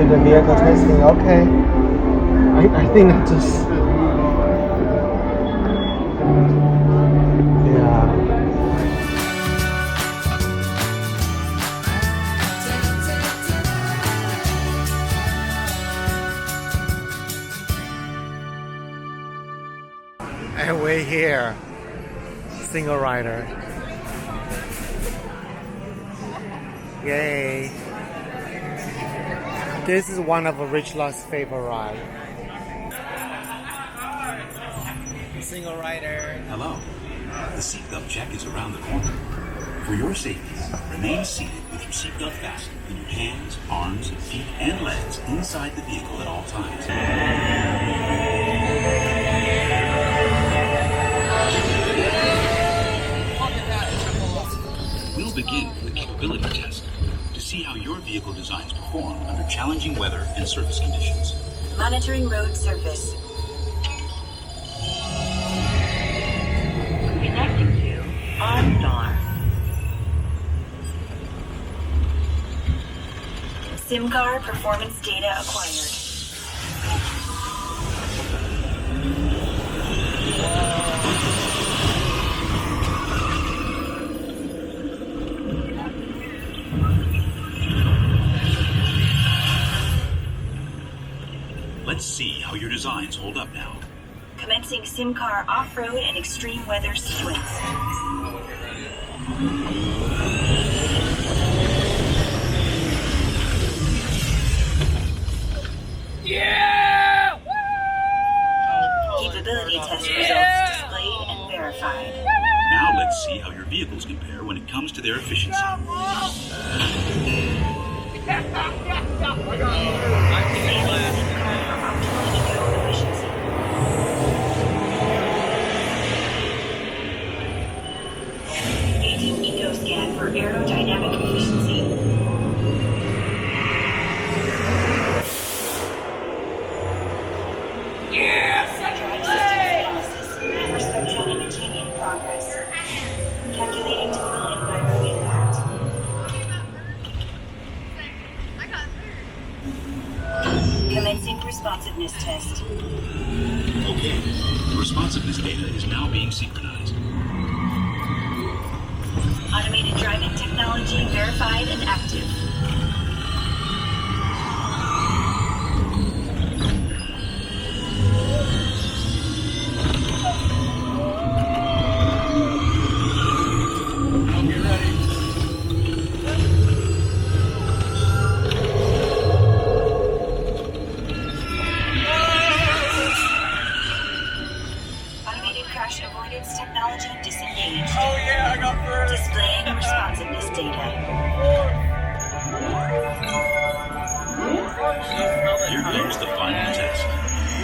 the vehicle testing. Okay. I think that just... Yeah. And we're here. Single rider. Yay. This is one of Richlard's favorite rides. Single rider. Hello. The seatbelt check is around the corner. For your safety, remain seated with your seatbelt fastened in your hands, arms, feet, and legs inside the vehicle at all times. We'll begin with a capability test to see how your vehicle designs perform under challenging weather and surface conditions. Monitoring road surface. Connecting to OnStar. SIM card performance data acquired. Let's see how your designs hold up now. Commencing SIM car off-road and extreme weather sequence. Yeah! Capability test results displayed and verified. Now let's see how your vehicles compare when it comes to their efficiency. Eco-scan for aerodynamic efficiency. Drive system analysis and perception imaging in progress. Calculating to full environmental impact. Commencing responsiveness test. Okay, the responsiveness data is now being synchronized. Automated driving technology verified and active. Automated crash avoidance technology disengaged. Oh yeah, I got first. Displaying responsiveness data. Here comes the final test.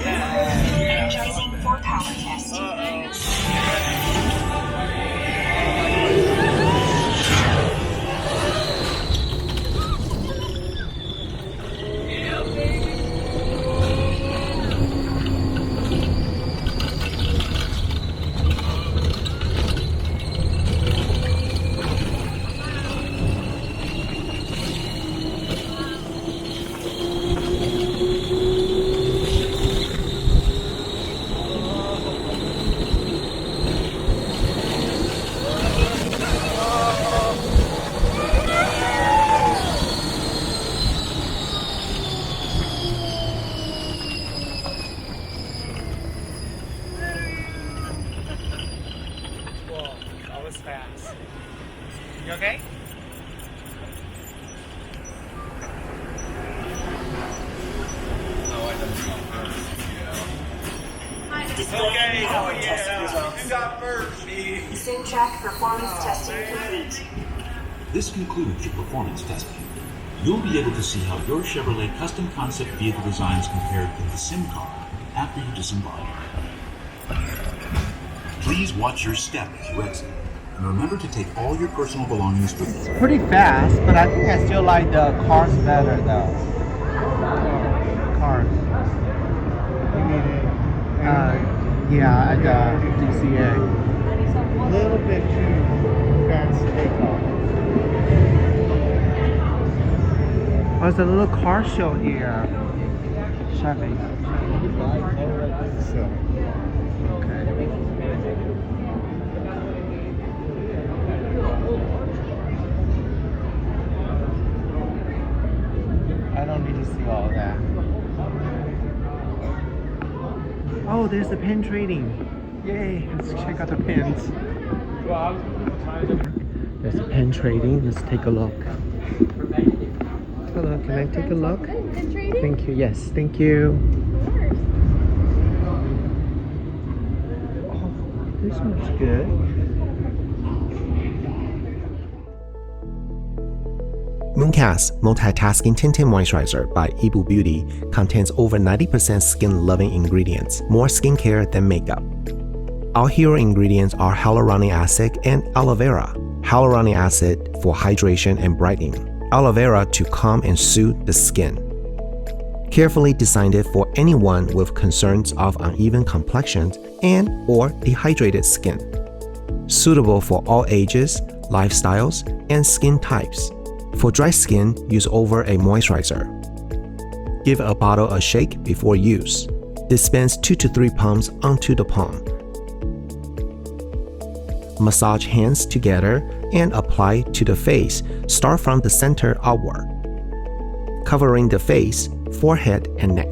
Energizing for power test. Whoa, that was fast. You okay? Displaying power test results. You got first. SimTrack performance testing complete. This concludes your performance testing. You'll be able to see how your Chevrolet custom concept vehicle designs compared with the sim car after you disembark. Please watch your step as you exit. And remember to take all your personal belongings with you. It's pretty fast, but I think I still like the cars better though. Cars. Yeah, at the DCA. A little bit too fast takeoff. there's a little car show here. Chevy. Okay. I don't need to see all that. Oh, there's the pen trading. Yay, let's check out the pens. There's the pen trading. Let's take a look. Hello, can I take a look? Thank you. Yes, thank you. Oh, this one's good. Mooncast Multitasking Tinted Moisturizer by Yibu Beauty contains over 90% skin-loving ingredients, more skincare than makeup. Our hero ingredients are hyaluronic acid and aloe vera. Hyaluronic acid for hydration and brightening, aloe vera to calm and soothe the skin. Carefully designed it for anyone with concerns of uneven complexions and or dehydrated skin. Suitable for all ages, lifestyles, and skin types. For dry skin, use over a moisturizer. Give a bottle a shake before use. Dispense 2 to 3 pumps onto the palm. Massage hands together and apply to the face. Start from the center outward, covering the face, forehead, and neck.